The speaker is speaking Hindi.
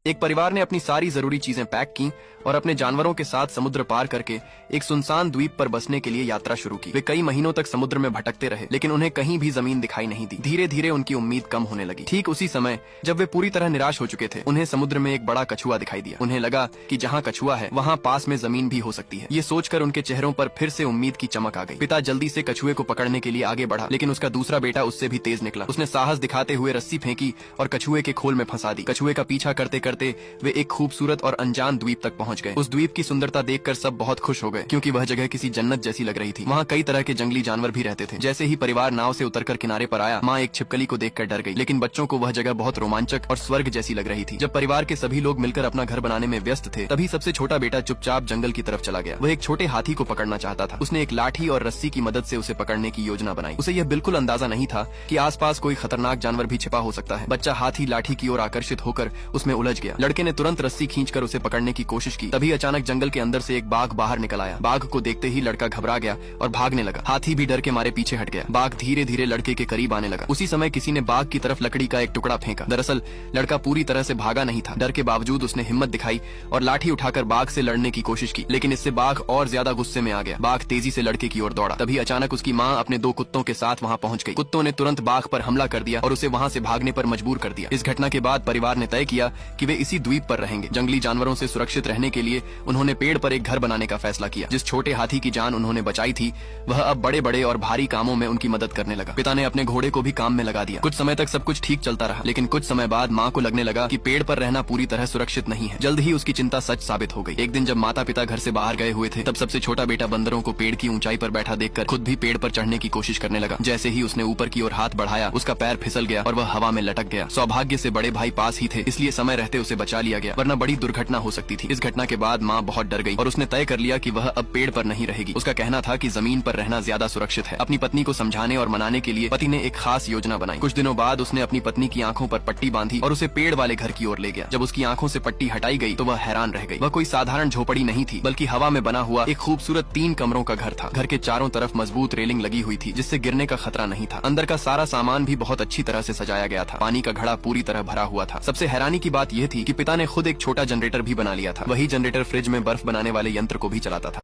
एक परिवार ने अपनी सारी जरूरी चीजें पैक की और अपने जानवरों के साथ समुद्र पार करके एक सुनसान द्वीप पर बसने के लिए यात्रा शुरू की। वे कई महीनों तक समुद्र में भटकते रहे, लेकिन उन्हें कहीं भी जमीन दिखाई नहीं दी। धीरे धीरे उनकी उम्मीद कम होने लगी। ठीक उसी समय जब वे पूरी तरह निराश हो चुके थे, उन्हें समुद्र में एक बड़ा कछुआ दिखाई दिया। उन्हें लगा कि जहाँ कछुआ है वहाँ पास में जमीन भी हो सकती है। ये सोचकर उनके चेहरों पर फिर से उम्मीद की चमक आ गई। पिता जल्दी से कछुए को पकड़ने के लिए आगे बढ़ा, लेकिन उसका दूसरा बेटा उससे भी तेज निकला। उसने साहस दिखाते हुए रस्सी फेंकी और कछुए के खोल में फंसा दी। कछुए का पीछा करते करते वे एक खूबसूरत और अनजान द्वीप तक पहुंच गए। उस द्वीप की सुंदरता देखकर सब बहुत खुश हो गए, क्योंकि वह जगह किसी जन्नत जैसी लग रही थी। वहाँ कई तरह के जंगली जानवर भी रहते थे। जैसे ही परिवार नाव से उतरकर किनारे पर आया, माँ एक छिपकली को देखकर डर गई, लेकिन बच्चों को वह जगह बहुत रोमांचक और स्वर्ग जैसी लग रही थी। जब परिवार के सभी लोग मिलकर अपना घर बनाने में व्यस्त थे, तभी सबसे छोटा बेटा चुपचाप जंगल की तरफ चला गया। वह एक छोटे हाथी को पकड़ना चाहता था। उसने एक लाठी और रस्सी की मदद से उसे पकड़ने की योजना बनाई। उसे यह बिल्कुल अंदाजा नहीं था कि आसपास कोई खतरनाक जानवर भी छिपा हो सकता है। बच्चा हाथी लाठी की ओर आकर्षित होकर उसमें उलझ गया। लड़के ने तुरंत रस्सी खींचकर उसे पकड़ने की कोशिश की। तभी अचानक जंगल के अंदर से एक बाघ बाहर निकल आया। बाघ को देखते ही लड़का घबरा गया और भागने लगा। हाथी भी डर के मारे पीछे हट गया। बाघ धीरे धीरे लड़के के करीब आने लगा। उसी समय किसी ने बाघ की तरफ लकड़ी का एक टुकड़ा फेंका। दरअसल लड़का पूरी तरह से भागा नहीं था। डर के बावजूद उसने हिम्मत दिखाई और लाठी उठाकर बाघ से लड़ने की कोशिश की, लेकिन इससे बाघ और ज्यादा गुस्से में आ गया। बाघ तेजी से लड़के की ओर दौड़ा। तभी अचानक उसकी माँ अपने 2 कुत्तों के साथ वहाँ पहुँच गई। कुत्तों ने तुरंत बाघ पर हमला कर दिया और उसे वहाँ से भागने पर मजबूर कर दिया। इस घटना के बाद परिवार ने तय किया कि वे इसी द्वीप पर रहेंगे। जंगली जानवरों से सुरक्षित रहने के लिए उन्होंने पेड़ पर एक घर बनाने का फैसला किया। जिस छोटे हाथी की जान उन्होंने बचाई थी, वह अब बड़े बड़े और भारी कामों में उनकी मदद करने लगा। पिता ने अपने घोड़े को भी काम में लगा दिया। कुछ समय तक सब कुछ ठीक चलता रहा, लेकिन कुछ समय बाद माँ को लगने लगा कि पेड़ पर रहना पूरी तरह सुरक्षित नहीं है। जल्द ही उसकी चिंता सच साबित हो गई। एक दिन जब माता पिता घर से बाहर गए हुए थे, तब सबसे छोटा बेटा बंदरों को पेड़ की ऊंचाई पर बैठा देखकर खुद भी पेड़ पर चढ़ने की कोशिश करने लगा। जैसे ही उसने ऊपर की ओर हाथ बढ़ाया, उसका पैर फिसल गया और वह हवा में लटक गया। सौभाग्य से बड़े भाई पास ही थे, इसलिए समय रहते उसे बचा लिया गया, वरना बड़ी दुर्घटना हो सकती थी। इस घटना के बाद माँ बहुत डर गई और उसने तय कर लिया कि वह अब पेड़ पर नहीं रहेगी। उसका कहना था कि जमीन पर रहना ज्यादा सुरक्षित है। अपनी पत्नी को समझाने और मनाने के लिए पति ने एक खास योजना बनाई। कुछ दिनों बाद उसने अपनी पत्नी की आंखों पर पट्टी बांधी और उसे पेड़ वाले घर की ओर ले गया। जब उसकी आंखों से पट्टी हटाई गई तो वह हैरान रह गई। वह कोई साधारण झोपड़ी नहीं थी, बल्कि हवा में बना हुआ एक खूबसूरत 3 कमरों का घर था। घर के चारों तरफ मजबूत रेलिंग लगी हुई थी, जिससे गिरने का खतरा नहीं था। अंदर का सारा सामान भी बहुत अच्छी तरह से सजाया गया था। पानी का घड़ा पूरी तरह भरा हुआ था। सबसे हैरानी की बात यह थी कि पिता ने खुद एक छोटा जनरेटर भी बना लिया था। वही जनरेटर फ्रिज में बर्फ बनाने वाले यंत्र को भी चलाता था।